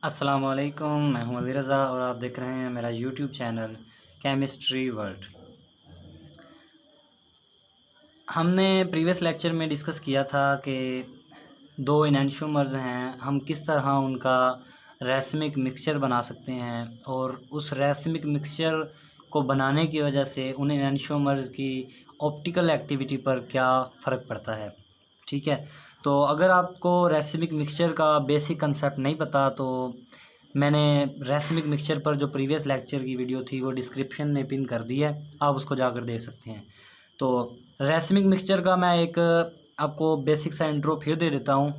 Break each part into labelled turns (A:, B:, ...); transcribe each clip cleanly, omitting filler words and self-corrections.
A: अस्सलाम वालेकुम, मैं हूं अली रज़ा और आप देख रहे हैं मेरा यूट्यूब चैनल केमिस्ट्री वर्ल्ड। हमने प्रीवियस लेक्चर में डिस्कस किया था कि दो इनैंशियोमर्स हैं, हम किस तरह उनका रैसमिक मिक्सचर बना सकते हैं और उस रैसमिक मिक्सचर को बनाने की वजह से उन इनैंशियोमर्स की ऑप्टिकल एक्टिविटी पर क्या फ़र्क पड़ता है। ठीक है, तो अगर आपको रैसमिक मिक्सचर का बेसिक कंसेप्ट नहीं पता तो मैंने रैसमिक मिक्सचर पर जो प्रीवियस लेक्चर की वीडियो थी वो डिस्क्रिप्शन में पिन कर दी है, आप उसको जाकर देख सकते हैं। तो रैसमिक मिक्सचर का मैं एक आपको बेसिक सा इंट्रो फिर दे देता हूँ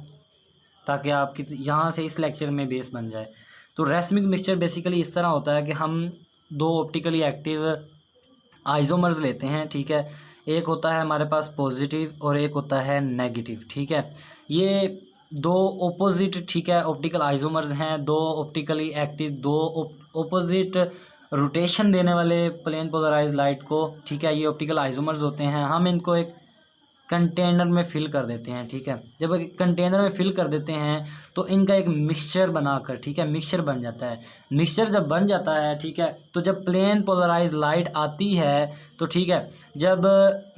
A: ताकि आपकी यहाँ से इस लेक्चर में बेस बन जाए। तो रैसमिक मिक्सचर बेसिकली इस तरह होता है कि हम दो ऑप्टिकली एक्टिव आइसोमर्स लेते हैं। ठीक है, एक होता है हमारे पास पॉजिटिव और एक होता है नेगेटिव। ठीक है, ये दो ओपोजिट ठीक है ऑप्टिकल आइसोमर्स हैं, दो ऑप्टिकली एक्टिव, दो ओपोजिट रोटेशन देने वाले प्लेन पोलराइज लाइट को। ठीक है, ये ऑप्टिकल आइसोमर्स होते हैं। हम इनको एक कंटेनर में फिल कर देते हैं। ठीक है, जब एक कंटेनर में फिल कर देते हैं तो इनका एक मिक्सचर बनाकर ठीक है मिक्सचर बन जाता है। मिक्सचर जब बन जाता है ठीक है, तो जब प्लेन पोलराइज लाइट आती है तो ठीक है, जब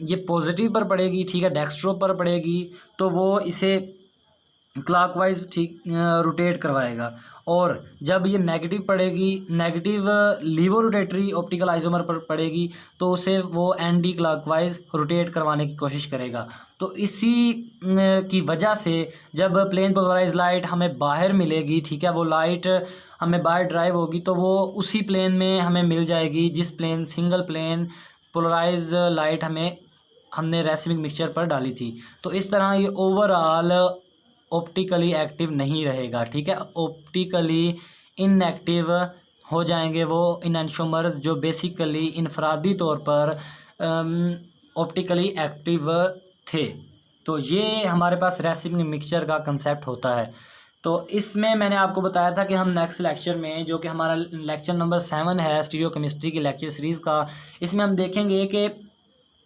A: ये पॉजिटिव पर पड़ेगी ठीक है डेक्स्ट्रो पर पड़ेगी तो वो इसे क्लॉकवाइज ठीक रोटेट करवाएगा, और जब ये नेगेटिव पड़ेगी negative laevo rotatory optical isomer पर पड़ेगी तो उसे वो एंटी क्लॉकवाइज रोटेट करवाने की कोशिश करेगा। तो इसी की वजह से जब प्लेन पोलराइज लाइट हमें बाहर मिलेगी ठीक है, वो लाइट हमें बाहर ड्राइव होगी तो वो उसी प्लेन में हमें मिल जाएगी जिस plane single plane polarise light हमने रैसमिक मिक्सचर पर डाली थी। तो इस तरह ये ओवरऑल ऑप्टिकली एक्टिव नहीं रहेगा। ठीक है, ऑप्टिकली इनएक्टिव हो जाएंगे वो इनैंशियोमर्स जो बेसिकली इनफरादी तौर पर ऑप्टिकली एक्टिव थे। तो ये हमारे पास रैसमिक मिक्सचर का कंसेप्ट होता है। तो इसमें मैंने आपको बताया था कि हम नेक्स्ट लेक्चर में, जो कि हमारा लेक्चर नंबर 7 है स्टीरियो केमिस्ट्री की लेक्चर सीरीज़ का, इसमें हम देखेंगे कि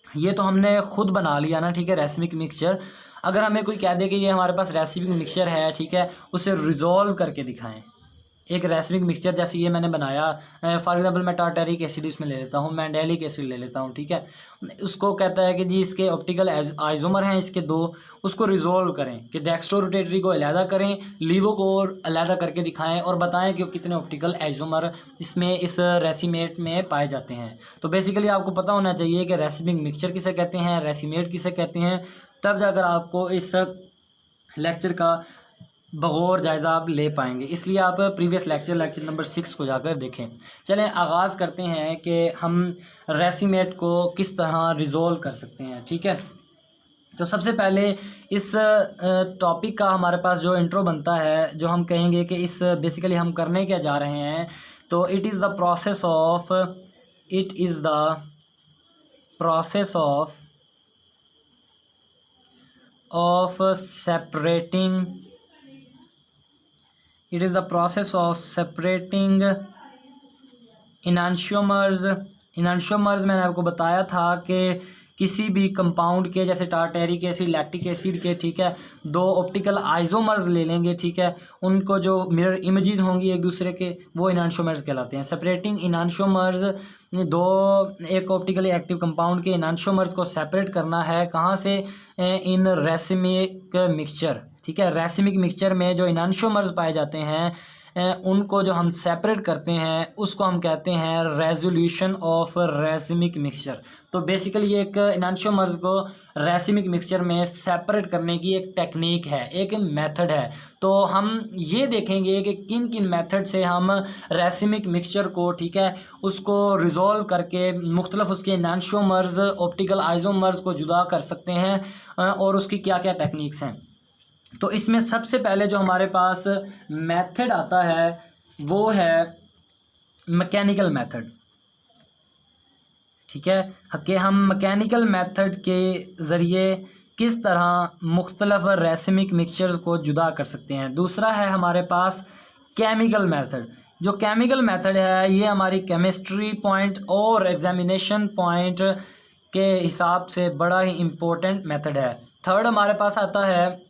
A: ये तो हमने खुद बना लिया ना। ठीक है, रैसमिक मिक्सचर, अगर हमें कोई कह दे कि ये हमारे पास रैसमिक मिक्सचर है ठीक है, उसे रिजॉल्व करके दिखाएं। एक रैसमिक मिक्सचर जैसे ये मैंने बनाया, फॉर एग्जांपल मैं टार्टेरिक एसिड इसमें ले लेता हूँ, मैंडेलिक एसिड ले लेता हूँ। ठीक है, उसको कहता है कि जी इसके ऑप्टिकल आइसोमर हैं इसके दो, उसको रिजॉल्व करें कि डेक्स्ट्रो रोटेटरी को अलहदा करें, लीवो को अलहदा करके दिखाएं और बताएं कि कितने ऑप्टिकल आइसोमर इसमें इस रेसिमेट में पाए जाते हैं। तो बेसिकली आपको पता होना चाहिए कि रैसमिक मिक्सचर किसे कहते हैं, रेसिमेट किसे कहते हैं, तब जाकर आपको इस लेक्चर का बगौर जायज़ा आप ले पाएंगे। इसलिए आप प्रीवियस लेक्चर नंबर 6 को जाकर देखें। चलें आगाज़ करते हैं कि हम रेसिमेट को किस तरह रिजॉल्व कर सकते हैं। ठीक है, तो सबसे पहले इस टॉपिक का हमारे पास जो इंट्रो बनता है, जो हम कहेंगे कि इस बेसिकली हम करने क्या जा रहे हैं, तो it is the process of separating enantiomers. मैंने आपको बताया था कि किसी भी कंपाउंड के, जैसे टार्टेरिक एसिड, लैक्टिक एसिड के ठीक है, दो ऑप्टिकल आइसोमर्स ले लेंगे। ठीक है, उनको जो मिरर इमेजेस होंगी एक दूसरे के, वो इनैंशियोमर्स कहलाते हैं। सेपरेटिंग इनैंशियोमर्स, दो एक ऑप्टिकली एक्टिव कंपाउंड के इनैंशियोमर्स को सेपरेट करना है कहाँ से, इन रैसमिक मिक्सचर। ठीक है, रैसमिक मिक्सचर में जो इनैंशियोमर्स पाए जाते हैं उनको जो हम सेपरेट करते हैं उसको हम कहते हैं रेजोल्यूशन ऑफ रैसमिक मिक्सचर। तो बेसिकली एक इनैंशियोमर्स को रैसमिक मिक्सचर में सेपरेट करने की एक टेक्निक है, एक मेथड है। तो हम ये देखेंगे कि किन किन मेथड से हम रैसमिक मिक्सचर को ठीक है उसको रिजॉल्व करके मुख्तलिफ उसके इनैंशियोमर्स ऑप्टिकल आइसोमर्स को जुदा कर सकते हैं और उसकी क्या क्या टेक्निक्स हैं। तो इसमें सबसे पहले जो हमारे पास मेथड आता है वो है मैकेनिकल मेथड। ठीक है, कि हम मैकेनिकल मेथड के ज़रिए किस तरह मुख्तलिफ रैसमिक मिक्सचर्स को जुदा कर सकते हैं। दूसरा है हमारे पास केमिकल मेथड। जो केमिकल मेथड है ये हमारी केमिस्ट्री पॉइंट और एग्जामिनेशन पॉइंट के हिसाब से बड़ा ही इम्पोर्टेंट मेथड है। थर्ड हमारे पास आता है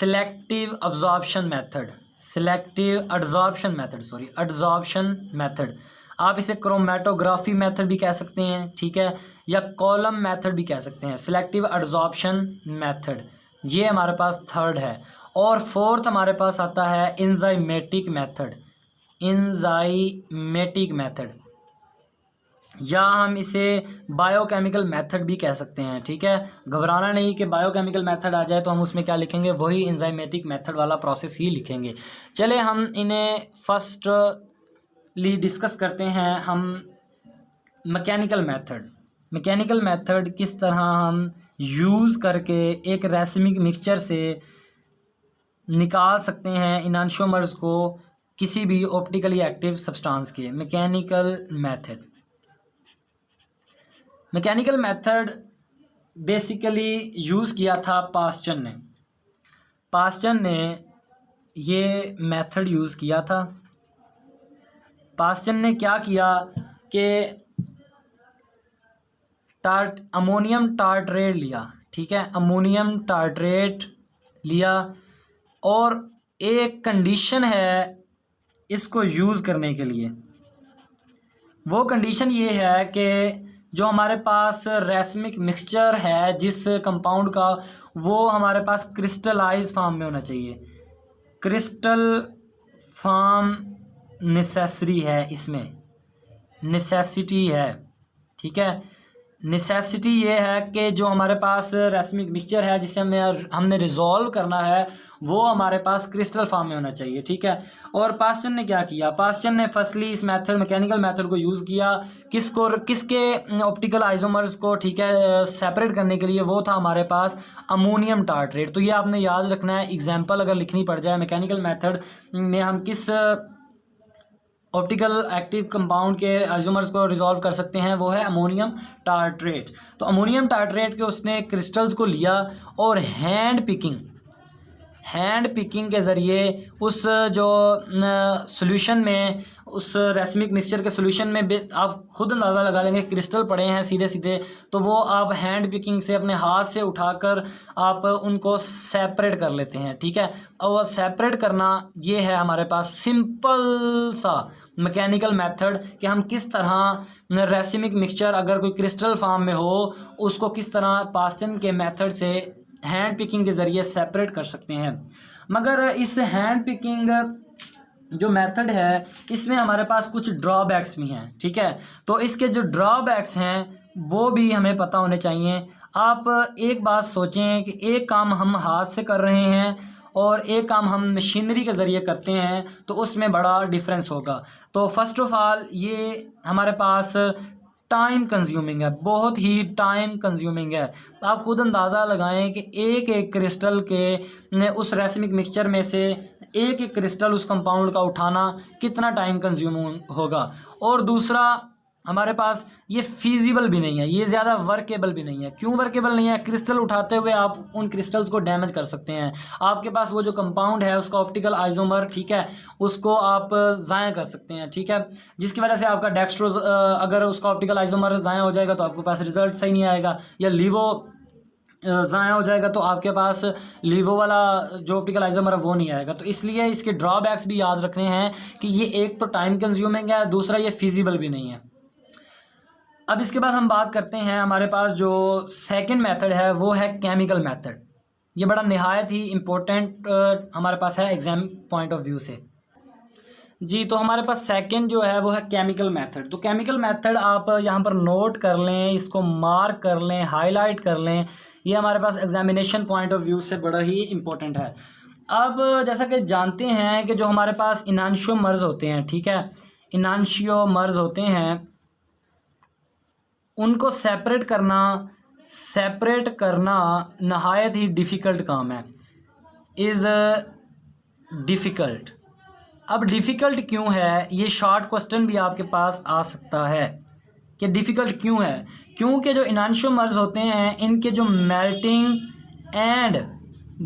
A: selective absorption method, selective adsorption method, sorry adsorption method. आप इसे क्रोमेटोग्राफी मेथड भी कह सकते हैं, ठीक है, या कॉलम मेथड भी कह सकते हैं। सिलेक्टिव एडजॉर्प्शन मेथड ये हमारे पास थर्ड है। और फोर्थ हमारे पास आता है इंजाइमेटिक मेथड, इंजाइमेटिक मेथड, या हम इसे बायोकेमिकल मेथड भी कह सकते हैं, ठीक है। घबराना नहीं कि बायोकेमिकल मेथड आ जाए तो हम उसमें क्या लिखेंगे, वही इंजाइमेटिक मेथड वाला प्रोसेस ही लिखेंगे। चले हम इन्हें फर्स्टली डिस्कस करते हैं। हम मैकेनिकल मेथड, मैकेनिकल मेथड किस तरह हम यूज़ करके एक रेसिमिक मिक्सचर से निकाल सकते हैं इनांशियोमर्स को किसी भी ऑप्टिकली एक्टिव सब्सटेंस के। Mechanical method, mechanical method basically use किया था पास्चर ने। पास्चर ने ये मेथड यूज़ किया था। पास्चर ने क्या किया कि अमोनियम टार्ट्रेट लिया, ठीक है, अमोनियम टार्ट्रेट लिया, और एक कंडीशन है इसको यूज़ करने के लिए। वो कंडीशन ये है कि जो हमारे पास रेसिमिक मिक्सचर है जिस कंपाउंड का, वो हमारे पास क्रिस्टलाइज फॉर्म में होना चाहिए। क्रिस्टल फॉर्म नेसेसरी है, इसमें नेसेसिटी है, ठीक है। नेसेसिटी ये है कि जो हमारे पास रेसिमिक मिक्सचर है जिसे हमने रिजॉल्व करना है वो हमारे पास क्रिस्टल फॉर्म में होना चाहिए, ठीक है। और पास्चर ने क्या किया, पास्चर ने फर्स्टली इस मेथड, मैकेनिकल मेथड को यूज़ किया किसके ऑप्टिकल आइसोमर्स को, ठीक है, सेपरेट करने के लिए। वो था हमारे पास अमोनियम टार्ट्रेट। तो ये आपने याद रखना है, एग्जाम्पल अगर लिखनी पड़ जाए मैकेनिकल मेथड में हम किस ऑप्टिकल एक्टिव कंपाउंड के आइसोमर्स को रिजॉल्व कर सकते हैं, वो है अमोनियम टार्ट्रेट। तो अमोनियम टार्ट्रेट के उसने क्रिस्टल्स को लिया और हैंड पिकिंग के ज़रिए उस जो सॉल्यूशन में, उस रेसिमिक मिक्सचर के सॉल्यूशन में आप खुद अंदाज़ा लगा लेंगे क्रिस्टल पड़े हैं सीधे सीधे, तो वो आप हैंड पिकिंग से अपने हाथ से उठाकर आप उनको सेपरेट कर लेते हैं, ठीक है। और वो सेपरेट करना ये है हमारे पास सिंपल सा मैकेनिकल मेथड कि हम किस तरह रेसिमिक मिक्सचर अगर कोई क्रिस्टल फॉर्म में हो उसको किस तरह पास्चर के मेथड से हैंड पिकिंग के ज़रिए सेपरेट कर सकते हैं। मगर इस हैंड पिकिंग जो मेथड है इसमें हमारे पास कुछ ड्रॉबैक्स भी हैं, ठीक है। तो इसके जो ड्रॉबैक्स हैं वो भी हमें पता होने चाहिए। आप एक बात सोचें कि एक काम हम हाथ से कर रहे हैं और एक काम हम मशीनरी के ज़रिए करते हैं, तो उसमें बड़ा डिफरेंस होगा। तो फर्स्ट ऑफ ऑल ये हमारे पास टाइम कंज्यूमिंग है, बहुत ही टाइम कंज्यूमिंग है। आप खुद अंदाज़ा लगाएं कि एक एक क्रिस्टल के उस रेसिमिक मिक्सचर में से एक एक क्रिस्टल उस कंपाउंड का उठाना कितना टाइम कंज्यूम होगा। और दूसरा हमारे पास ये फीजिबल भी नहीं है, ये ज़्यादा वर्केबल भी नहीं है। क्यों वर्केबल नहीं है, क्रिस्टल उठाते हुए आप उन क्रिस्टल्स को डैमेज कर सकते हैं। आपके पास वो जो कंपाउंड है उसका ऑप्टिकल आइसोमर, ठीक है, उसको आप ज़ाया कर सकते हैं, ठीक है, जिसकी वजह से आपका डेक्स्ट्रोज अगर उसका ऑप्टिकल आइसोमर ज़ाया हो जाएगा तो आपके पास रिजल्ट सही नहीं आएगा, या लीवो ज़ाया हो जाएगा तो आपके पास लीवो वाला जो ऑप्टिकल आइसोमर है वो नहीं आएगा। तो इसलिए इसके ड्रॉबैक्स भी याद रखने हैं कि ये एक तो टाइम कंज्यूमिंग है, दूसरा ये फिजिबल भी नहीं है। अब इसके बाद हम बात करते हैं, हमारे पास जो सेकंड मेथड है वो है केमिकल मेथड। ये बड़ा निहायत ही इम्पोर्टेंट हमारे पास है एग्ज़ाम पॉइंट ऑफ व्यू से जी। तो हमारे पास सेकंड जो है वो है केमिकल मेथड। तो केमिकल मेथड आप यहाँ पर नोट कर लें, इसको मार्क कर लें, हाईलाइट कर लें, ये हमारे पास एग्जामिनेशन पॉइंट ऑफ व्यू से बड़ा ही इम्पोर्टेंट है। अब जैसा कि जानते हैं कि जो हमारे पास इनांशियोमर्स होते हैं, ठीक है, इनांशियोमर्स होते हैं, उनको सेपरेट करना नहायत ही डिफ़िकल्ट काम है, इज़ डिफ़िकल्ट। अब डिफ़िकल्ट क्यों है, ये शॉर्ट क्वेश्चन भी आपके पास आ सकता है कि डिफ़िकल्ट क्यों है। क्योंकि जो इनांशियोमर्स होते हैं इनके जो मेल्टिंग एंड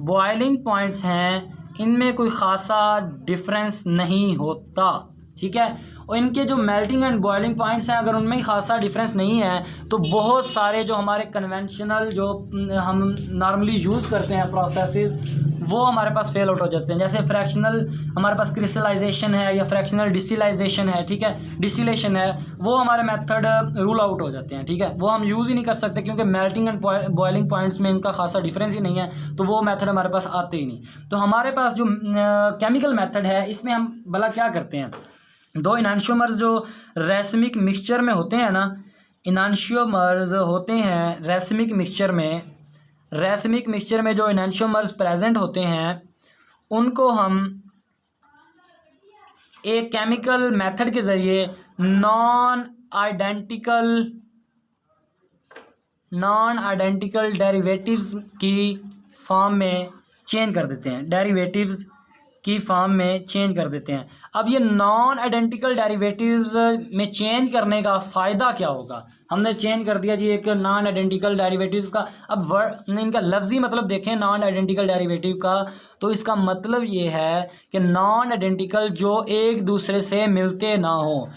A: बॉइलिंग पॉइंट्स हैं इनमें कोई ख़ासा डिफरेंस नहीं होता, ठीक है। और इनके जो मेल्टिंग एंड बॉइलिंग पॉइंट्स हैं अगर उनमें खासा डिफरेंस नहीं है तो बहुत सारे जो हमारे कन्वेंशनल जो हम नॉर्मली यूज़ करते हैं प्रोसेसेस वो हमारे पास फेल आउट हो जाते हैं। जैसे फ्रैक्शनल हमारे पास क्रिस्टलाइजेशन है या फ्रैक्शनल डिस्टिलाइजेशन है, ठीक है, डिस्टिलेशन है, वो हमारे मेथड रूल आउट हो जाते हैं, ठीक है, वो हम यूज़ ही नहीं कर सकते क्योंकि मेल्टिंग एंड बॉइलिंग पॉइंट्स में इनका खासा डिफरेंस ही नहीं है, तो वो मेथड हमारे पास आते ही नहीं। तो हमारे पास जो केमिकल मेथड है इसमें हम भला क्या करते हैं, दो इनांशियोमर्स जो रेसमिक मिक्सचर में होते हैं ना, इनांशियोमर्स होते हैं रेसमिक मिक्सचर में जो इनांशियोमर्स प्रेजेंट होते हैं उनको हम एक केमिकल मेथड के ज़रिए नॉन आइडेंटिकल डेरिवेटिव्स की फॉर्म में चेंज कर देते हैं, डेरिवेटिव्स की फॉर्म में चेंज कर देते हैं। अब ये नॉन आइडेंटिकल डेरिवेटिव्स में चेंज करने का फ़ायदा क्या होगा, हमने चेंज कर दिया जी एक नॉन आइडेंटिकल डेरिवेटिव्स का। अब वर्ड इनका लफ्ज़ी मतलब देखें नॉन आइडेंटिकल डेरिवेटिव का, तो इसका मतलब ये है कि नॉन आइडेंटिकल जो एक दूसरे से मिलते ना हो।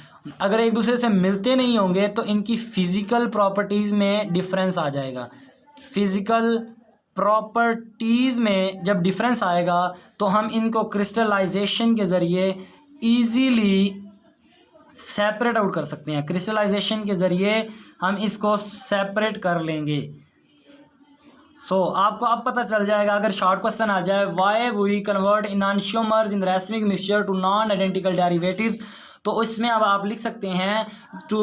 A: अगर एक दूसरे से मिलते नहीं होंगे तो इनकी फ़िज़िकल प्रॉपर्टीज़ में डिफरेंस आ जाएगा। फ़िज़िकल प्रॉपर्टीज़ में जब डिफरेंस आएगा तो हम इनको क्रिस्टलाइजेशन के ज़रिए ईज़िली सेपरेट आउट कर सकते हैं। क्रिस्टलाइजेशन के ज़रिए हम इसको सेपरेट कर लेंगे। आपको अब पता चल जाएगा अगर शॉर्ट क्वेश्चन आ जाए why we convert enantiomers in racemic mixture to non identical derivatives, तो इसमें अब आप लिख सकते हैं to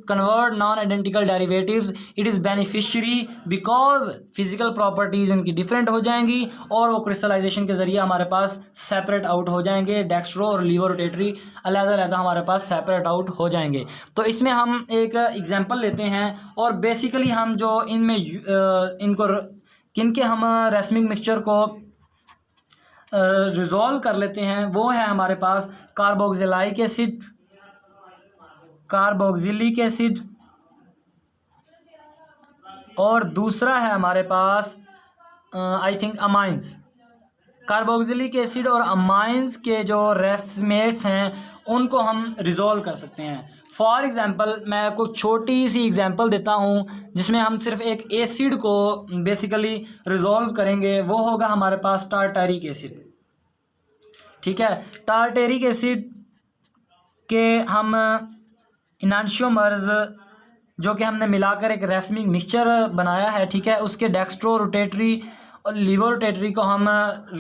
A: convert non identical derivatives it is beneficiary because physical properties इनकी डिफरेंट हो जाएंगी और वो क्रिस्टलाइजेशन के ज़रिए हमारे पास सेपरेट आउट हो जाएंगे। डेक्स्ट्रो और लीवो रोटेटरी अलग-अलग हमारे पास सेपरेट आउट हो जाएंगे। तो इसमें हम एक एग्जांपल लेते हैं और बेसिकली हम जो इनमें इनको किनके हम रेसमिक मिक्सचर को रिजॉल्व कर लेते हैं वो है हमारे पास कार्बोक्सिलिक एसिड और दूसरा है हमारे पास I think amines. Carboxylic acid और अमाइंस के जो रेसमेट्स हैं उनको हम रिजॉल्व कर सकते हैं। फॉर एग्ज़ाम्पल मैं आपको छोटी सी एग्जांपल देता हूँ जिसमें हम सिर्फ एक एसिड को बेसिकली रिजॉल्व करेंगे, वो होगा हमारे पास टार्टारिक एसिड, ठीक है। टार्टारिक एसिड के हम इनांशियोमर्स जो कि हमने मिलाकर एक रेसमिक मिक्सचर बनाया है, ठीक है, उसके डेक्स्ट्रो रोटेटरी और लीवो रोटेटरी को हम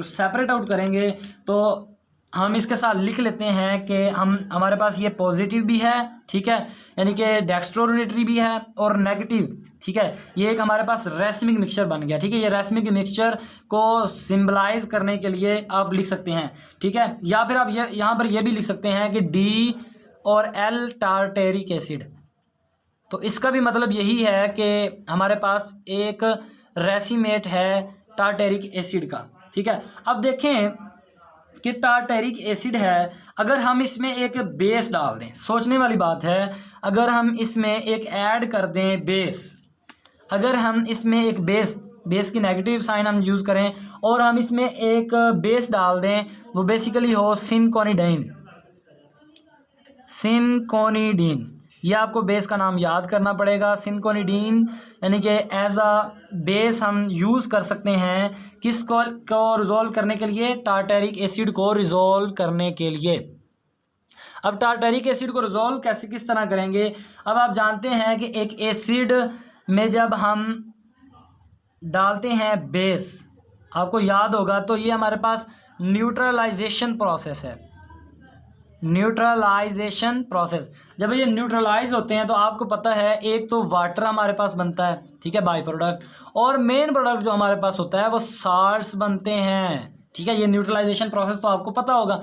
A: सेपरेट आउट करेंगे। तो हम इसके साथ लिख लेते हैं कि हमारे पास ये पॉजिटिव भी है, ठीक है, यानी कि डेक्स्ट्रो रोटेटरी भी है और नेगेटिव, ठीक है, ये एक हमारे पास रेसमिक मिक्सचर बन गया, ठीक है। ये रेसमिक मिक्सचर को सिंबलाइज करने के लिए आप लिख सकते हैं, ठीक है, या फिर आप यहाँ पर ये भी लिख सकते हैं कि डी और एल टार्टेरिक एसिड। तो इसका भी मतलब यही है कि हमारे पास एक रेसिमेट है टार्टेरिक एसिड का, ठीक है। अब देखें कि टार्टेरिक एसिड है, अगर हम इसमें एक बेस डाल दें, सोचने वाली बात है, अगर हम इसमें एक ऐड कर दें बेस, अगर हम इसमें एक बेस की नेगेटिव साइन हम यूज़ करें और हम इसमें एक बेस डाल दें, वो बेसिकली हो सिनकोनिडीन। ये आपको बेस का नाम याद करना पड़ेगा, सिनकोनिडीन, यानी कि एज अ बेस हम यूज़ कर सकते हैं किसको रिजॉल्व करने के लिए, टार्टेरिक एसिड को रिजॉल्व करने के लिए। अब टार्टेरिक एसिड को रिजॉल्व किस तरह करेंगे, अब आप जानते हैं कि एक एसिड में जब हम डालते हैं बेस, आपको याद होगा, तो ये हमारे पास न्यूट्रलाइजेशन प्रोसेस है, न्यूट्रलाइजेशन प्रोसेस। जब ये न्यूट्रलाइज होते हैं तो आपको पता है एक तो वाटर हमारे पास बनता है, ठीक है, बाई प्रोडक्ट, और मेन प्रोडक्ट जो हमारे पास होता है वो साल्ट्स बनते हैं, ठीक है। ये न्यूट्रलाइजेशन प्रोसेस तो आपको पता होगा।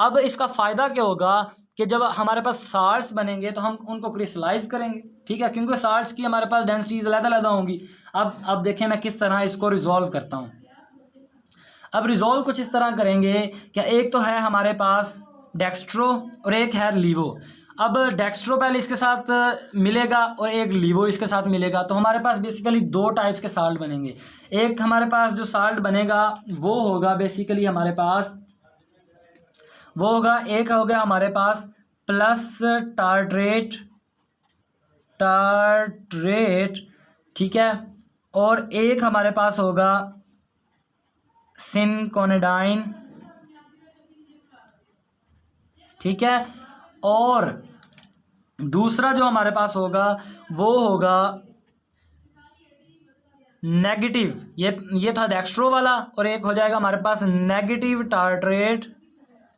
A: अब इसका फ़ायदा क्या होगा कि जब हमारे पास साल्ट्स बनेंगे तो हम उनको क्रिस्टलाइज करेंगे, ठीक है, क्योंकि साल्ट्स की हमारे पास डेंसिटीज अलग-अलग होंगी। अब देखें मैं किस तरह इसको रिजॉल्व करता हूँ। अब रिजॉल्व कुछ इस तरह करेंगे कि एक तो है हमारे पास डेक्स्ट्रो और एक है लीवो। अब डेक्स्ट्रो पहले इसके साथ मिलेगा और एक लीवो इसके साथ मिलेगा, तो हमारे पास बेसिकली दो टाइप्स के साल्ट बनेंगे। एक हमारे पास जो साल्ट बनेगा वो होगा बेसिकली हमारे पास वो होगा, एक हो गया हमारे पास प्लस टार्ट्रेट, ठीक है, और एक हमारे पास होगा सिनकोनाडाइन, ठीक है, और दूसरा जो हमारे पास होगा वो होगा नेगेटिव, ये था डेक्स्ट्रो वाला, और एक हो जाएगा हमारे पास नेगेटिव टार्ट्रेट,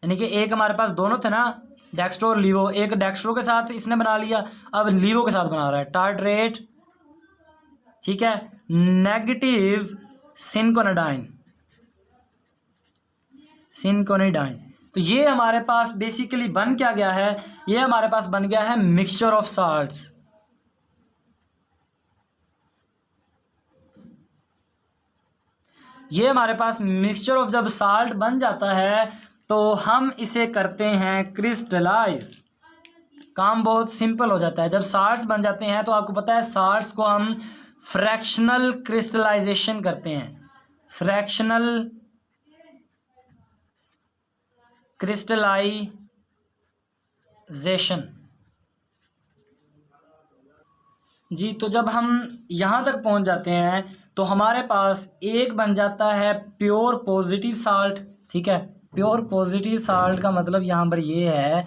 A: यानी कि एक हमारे पास दोनों थे ना, डेक्स्ट्रो और लीवो, एक डेक्स्ट्रो के साथ इसने बना लिया, अब लीवो के साथ बना रहा है टार्ट्रेट, ठीक है, नेगेटिव सिनकोनाडाइन। तो ये हमारे पास बेसिकली बन क्या गया है, ये हमारे पास बन गया है मिक्सचर ऑफ साल्ट्स। ये हमारे पास मिक्सचर ऑफ जब साल्ट बन जाता है तो हम इसे करते हैं क्रिस्टलाइज। काम बहुत सिंपल हो जाता है। जब साल्ट्स बन जाते हैं तो आपको पता है साल्ट्स को हम फ्रैक्शनल क्रिस्टलाइजेशन करते हैं, फ्रैक्शनल क्रिस्टलाइजेशन जी। तो जब हम यहाँ तक पहुँच जाते हैं तो हमारे पास एक बन जाता है प्योर पॉजिटिव साल्ट, ठीक है। प्योर पॉजिटिव साल्ट का मतलब यहाँ पर ये है,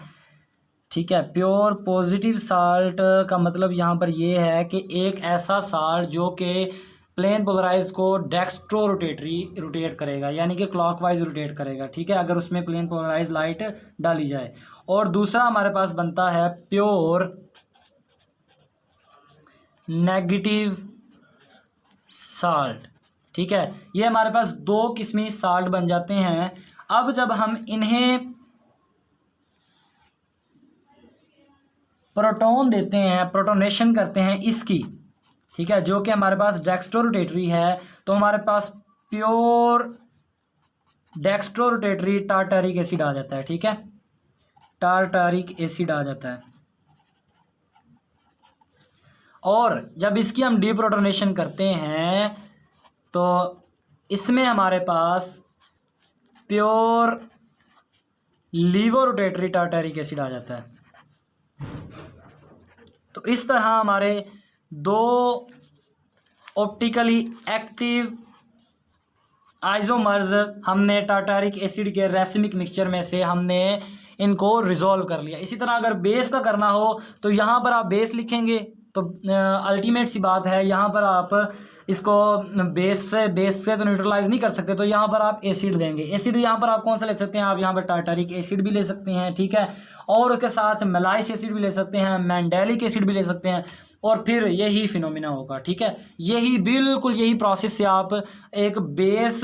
A: ठीक है, प्योर पॉजिटिव साल्ट का मतलब यहाँ पर ये है कि एक ऐसा साल्ट जो कि प्लेन पोलराइज को डेक्स्ट्रो रोटेट करेगा, यानी कि क्लॉकवाइज रोटेट करेगा, ठीक है, अगर उसमें प्लेन पोलराइज लाइट डाली जाए। और दूसरा हमारे पास बनता है प्योर नेगेटिव साल्ट, ठीक है। ये हमारे पास दो किस्मी साल्ट बन जाते हैं। अब जब हम इन्हें प्रोटॉन देते हैं, प्रोटोनेशन करते हैं इसकी, ठीक है, जो कि हमारे पास डेक्स्ट्रो रोटेटरी है, तो हमारे पास pure dextro rotatory tartaric acid आ जाता है, ठीक है, टार्टारिक एसिड आ जाता है। और जब इसकी हम डीप्रोटोनेशन करते हैं तो इसमें हमारे पास pure levo rotatory tartaric acid आ जाता है। तो इस तरह हमारे दो ऑप्टिकली एक्टिव आइसोमर्स हमने टार्टारिक एसिड के रेसिमिक मिक्सचर में से हमने इनको रिजॉल्व कर लिया। इसी तरह अगर बेस का करना हो तो यहाँ पर आप बेस लिखेंगे तो अल्टीमेट सी बात है, यहाँ पर आप इसको बेस से तो न्यूट्रलाइज नहीं कर सकते, तो यहाँ पर आप एसिड देंगे। एसिड यहाँ पर आप कौन सा ले सकते हैं, आप यहाँ पर टार्टारिक एसिड भी ले सकते हैं, ठीक है, और उसके साथ मेलाइस एसिड भी ले सकते हैं, मैंडेलिक एसिड भी ले सकते हैं, और फिर यही फिनोमिना होगा, ठीक है। यही बिल्कुल यही प्रोसेस से आप एक बेस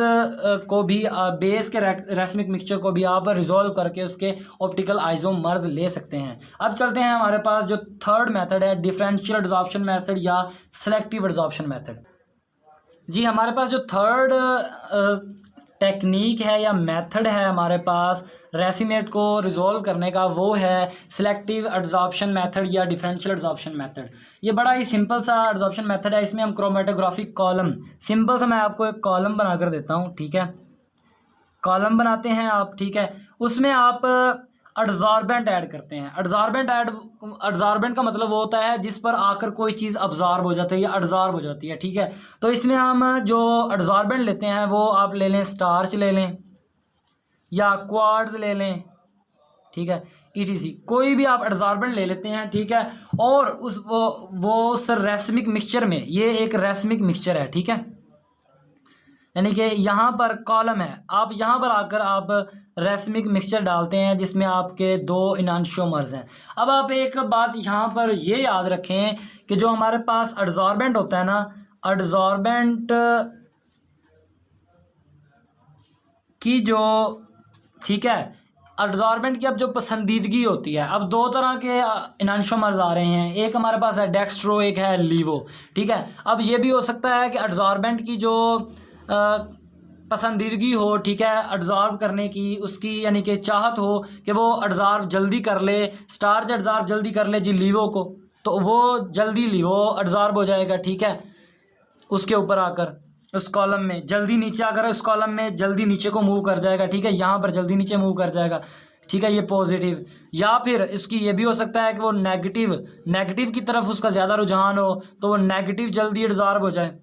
A: को भी बेस के रेसिमिक मिक्सचर को भी आप रिजॉल्व करके उसके ऑप्टिकल आइसोमर्स ले सकते हैं। अब चलते हैं हमारे पास जो थर्ड मेथड है, डिफरेंशियल एडसॉर्प्शन मेथड या सिलेक्टिव एडसॉर्प्शन मेथड। जी, हमारे पास जो थर्ड टेक्निक है या मेथड है हमारे पास रेसिमेट को रिजॉल्व करने का, वो है सिलेक्टिव एडसॉर्प्शन मेथड या डिफरेंशियल एडसॉर्प्शन मेथड। ये बड़ा ही सिंपल सा एडसॉर्प्शन मेथड है। इसमें हम क्रोमेटोग्राफिक कॉलम, सिंपल सा मैं आपको एक कॉलम बनाकर देता हूँ, ठीक है, कॉलम बनाते हैं आप, ठीक है, उसमें आप एडसॉर्बेंट ऐड करते हैं। एडसॉर्बेंट का मतलब वो होता है जिस पर आकर कोई चीज़ अब्जॉर्ब हो जाती है या एडसॉर्ब हो जाती है, ठीक है। तो इसमें हम जो एडसॉर्बेंट लेते हैं वो आप ले लें, स्टार्च ले लें या क्वार्ट्ज ले लें, ठीक है, ETC कोई भी आप एडसॉर्बेंट ले लेते हैं, ठीक है। और उस रेसिमिक मिक्सचर में, ये एक रेसिमिक मिक्सचर है, ठीक है, यानी कि यहाँ पर कॉलम है, आप यहाँ पर आकर आप रेसिमिक मिक्सचर डालते हैं जिसमें आपके दो इनांशियोमर्स हैं। अब आप एक बात यहाँ पर ये याद रखें कि जो हमारे पास एडसॉर्बेंट होता है ना, एडसॉर्बेंट की जो, ठीक है, एडसॉर्बेंट की अब जो पसंदीदगी होती है, अब दो तरह के इनांशियोमर्स आ रहे हैं, एक हमारे पास है डेक्स्ट्रो, एक है लीवो, ठीक है। अब ये भी हो सकता है कि एडसॉर्बेंट की जो पसंदीदगी हो, ठीक है, एडसॉर्ब करने की उसकी यानी कि चाहत हो कि वो एडसॉर्ब जल्दी कर ले, स्टार्च एडसॉर्ब जल्दी कर ले जी लीवो को, तो वो जल्दी लीवो एडसॉर्ब हो जाएगा, ठीक है, उसके ऊपर आकर उस कॉलम में जल्दी नीचे आकर उस कॉलम में जल्दी नीचे को मूव कर जाएगा, ठीक है, यहाँ पर जल्दी नीचे मूव कर जाएगा, ठीक है, ये पॉजिटिव, या फिर इसकी ये भी हो सकता है कि वो नेगेटिव की तरफ उसका ज़्यादा रुझान हो, तो वो नेगेटिव जल्दी एब्जॉर्ब हो जाए।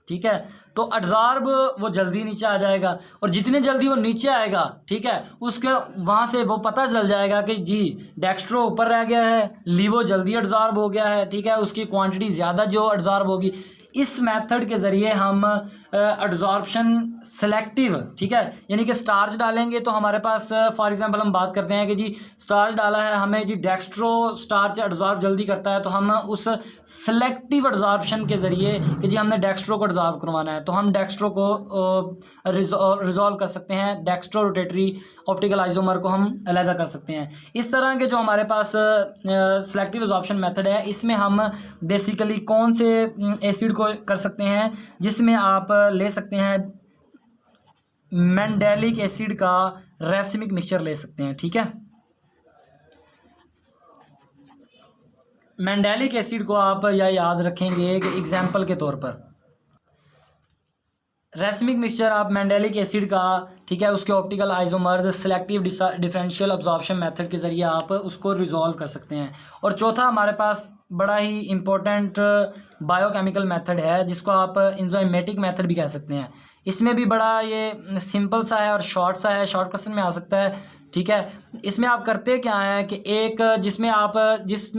A: ठीक है, तो एब्जॉर्ब वो जल्दी नीचे आ जाएगा, और जितने जल्दी वो नीचे आएगा, ठीक है, उसके वहाँ से वो पता चल जाएगा कि जी डेक्स्ट्रो ऊपर रह गया है, लीवो जल्दी एब्जॉर्ब हो गया है। ठीक है, उसकी क्वांटिटी ज़्यादा जो एब्जॉर्ब होगी। इस मेथड के ज़रिए हम एब्जॉर्प्शन सेलेक्टिव, ठीक है, यानी कि स्टार्च डालेंगे तो हमारे पास फॉर एग्जांपल हम बात करते हैं कि जी स्टार्च डाला है, हमें जी डेक्स्ट्रो स्टार्च एब्जॉर्ब जल्दी करता है, तो हम उस सेलेक्टिव एब्जॉर्प्शन के ज़रिए कि जी हमने डेक्स्ट्रो को एब्जॉर्ब करवाना है, तो हम डेक्स्ट्रो को रिजॉल्व कर सकते हैं, डेक्स्ट्रो रोटेटरी ऑप्टिकल आइसोमर को हम अलहदा कर सकते हैं। इस तरह के जो हमारे पास सेलेक्टिव एब्जॉर्प्शन मेथड है, इसमें हम बेसिकली कौन से एसिड को कर सकते हैं, जिसमें आप ले सकते हैं मेंडेलिक एसिड का रेसिमिक मिक्सचर ले सकते हैं। ठीक है, मेंडेलिक एसिड को आप यह याद रखेंगे कि एग्जाम्पल के तौर पर रेसिमिक मिक्सचर आप मेंडेलिक एसिड का, ठीक है, उसके optical isomers selective differential absorption method के ज़रिए आप उसको रिजॉल्व कर सकते हैं। और चौथा हमारे पास बड़ा ही इम्पोर्टेंट बायोकेमिकल मेथड है, जिसको आप एंजाइमेटिक मेथड भी कह सकते हैं। इसमें भी बड़ा ये सिंपल सा है और शॉर्ट सा है, शॉर्ट क्वेश्चन में आ सकता है। ठीक है, इसमें आप करते क्या है कि एक जिसमें आप जिस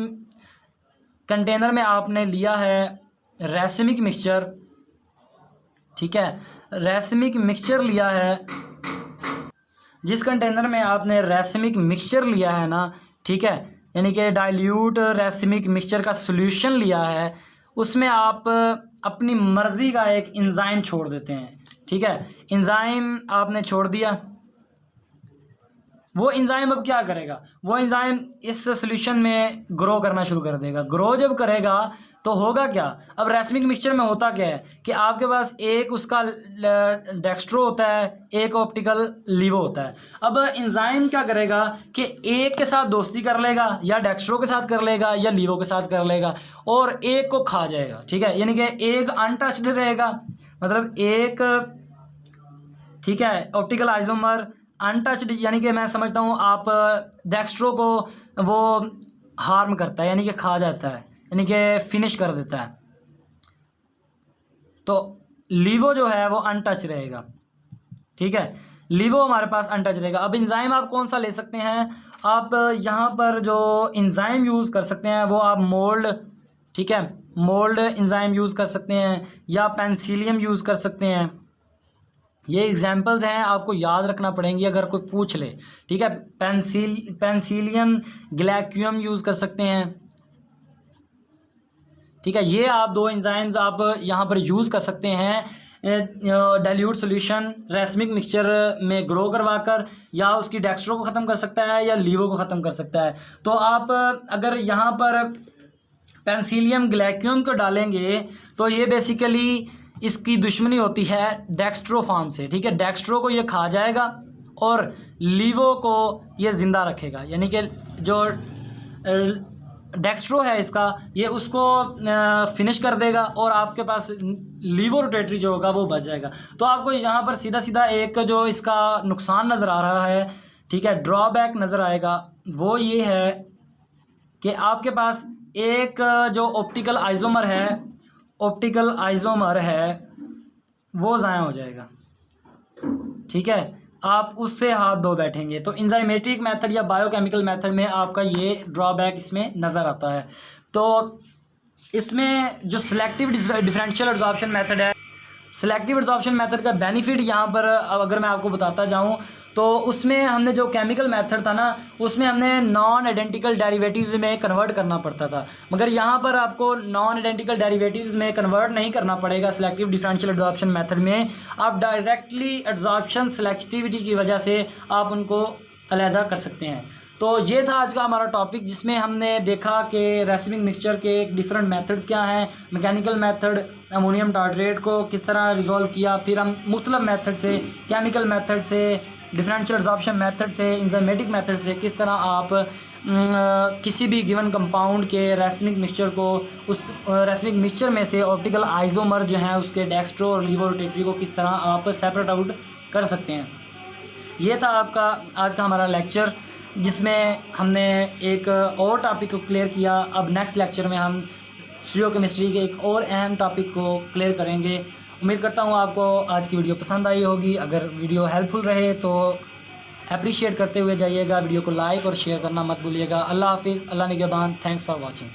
A: कंटेनर में आपने लिया है रेसिमिक मिक्सचर, ठीक है, रेसिमिक मिक्सचर लिया है, जिस कंटेनर में आपने रेसिमिक मिक्सचर लिया है ना, ठीक है, यानी कि डाइल्यूट रेसिमिक मिक्सचर का सॉल्यूशन लिया है, उसमें आप अपनी मर्ज़ी का एक एंजाइम छोड़ देते हैं। ठीक है, एंजाइम आपने छोड़ दिया, वो एंजाइम अब क्या करेगा, वो एंजाइम इस सॉल्यूशन में ग्रो करना शुरू कर देगा। ग्रो जब करेगा तो होगा क्या, अब रेसिमिक मिक्सचर में होता क्या है कि आपके पास एक उसका डेक्स्ट्रो होता है, एक ऑप्टिकल लीवो होता है। अब एंजाइम क्या करेगा कि एक के साथ दोस्ती कर लेगा, या डेक्स्ट्रो के साथ कर लेगा, या लीवो के साथ कर लेगा, और एक को खा जाएगा। ठीक है, यानी कि एक अनटच्ड रहेगा, मतलब एक, ठीक है, ऑप्टिकल आइसोमर अनटच्ड, यानी कि मैं समझता हूँ आप डेक्स्ट्रो को वो हार्म करता है, यानी कि खा जाता है, यानी कि फिनिश कर देता है, तो लीवो जो है वो अनटच रहेगा। ठीक है, लीवो हमारे पास अनटच रहेगा। अब एंजाइम आप कौन सा ले सकते हैं, आप यहाँ पर जो एंजाइम यूज़ कर सकते हैं वो आप मोल्ड, ठीक है, मोल्ड एंजाइम यूज़ कर सकते हैं, या पेंसिलियम यूज़ कर सकते हैं। ये एग्जाम्पल्स हैं, आपको याद रखना पड़ेंगी अगर कोई पूछ ले। ठीक है, पेंसिलियम ग्लैक्यूम यूज़ कर सकते हैं। ठीक है, ये आप दो एंजाइम्स आप यहाँ पर यूज़ कर सकते हैं डाइल्यूट सॉल्यूशन रेसिमिक मिक्सचर में ग्रो करवाकर, या उसकी डेक्स्ट्रो को ख़त्म कर सकता है, या लीवो को ख़त्म कर सकता है। तो आप अगर यहाँ पर पेंसिलियम ग्लैक्यूम को डालेंगे तो ये बेसिकली इसकी दुश्मनी होती है डेक्स्ट्रो फार्म से। ठीक है, डेक्स्ट्रो को ये खा जाएगा और लीवो को ये ज़िंदा रखेगा, यानी कि जो डेक्स्ट्रो है इसका, ये उसको फिनिश कर देगा, और आपके पास लीवो रोटेटरी जो होगा वो बच जाएगा। तो आपको यहाँ पर सीधा सीधा एक जो इसका नुकसान नज़र आ रहा है, ठीक है, ड्रॉबैक नज़र आएगा, वो ये है कि आपके पास एक जो ऑप्टिकल आइसोमर है वो ज़ाया हो जाएगा। ठीक है, आप उससे हाथ धो बैठेंगे। तो एंजाइमेटिक मेथड या बायोकेमिकल मेथड में आपका ये ड्रॉबैक इसमें नज़र आता है। तो इसमें जो सिलेक्टिव डिफरेंशियल एब्जॉर्प्शन मेथड है, सिलेक्टिव एब्जॉर्प्शन मेथड का बेनिफिट यहाँ पर अगर मैं आपको बताता जाऊँ तो उसमें हमने जो केमिकल मेथड था ना, उसमें हमने नॉन आइडेंटिकल डेरिवेटिव्स में कन्वर्ट करना पड़ता था, मगर यहाँ पर आपको नॉन आइडेंटिकल डेरिवेटिव्स में कन्वर्ट नहीं करना पड़ेगा। सिलेक्टिव डिफरेंशियल एब्जॉर्प्शन मेथड में आप डायरेक्टली एब्जॉर्प्शन सेलेक्टिविटी की वजह से आप उनको अलहदा कर सकते हैं। तो ये था आज का हमारा टॉपिक, जिसमें हमने देखा कि रेसिमिक मिक्सचर के डिफरेंट मेथड्स क्या हैं, मैकेनिकल मेथड अमोनियम टार्ट्रेट को किस तरह रिजॉल्व किया, फिर हम मुख्तलिफ मेथड से, केमिकल मेथड से, डिफरेंशियल एब्जॉर्प्शन मेथड से, एंजाइमेटिक मेथड से किस तरह आप किसी भी गिवन कंपाउंड के रेसिमिक मिक्सचर को, उस रेसिमिक मिक्सचर में से ऑप्टिकल आइसोमर जो हैं उसके डेक्स्ट्रो और लीवो रोटेटरी को किस तरह आप सेपरेट आउट कर सकते हैं। ये था आपका आज का हमारा लेक्चर, जिसमें हमने एक और टॉपिक को क्लियर किया। अब नेक्स्ट लेक्चर में हम स्टीरियोकेमिस्ट्री के एक और अहम टॉपिक को क्लियर करेंगे। उम्मीद करता हूँ आपको आज की वीडियो पसंद आई होगी। अगर वीडियो हेल्पफुल रहे तो अप्रिशिएट करते हुए जाइएगा। वीडियो को लाइक और शेयर करना मत भूलिएगा। अल्लाह हाफिज़, अल्लाह निगहबान। Thanks for watching.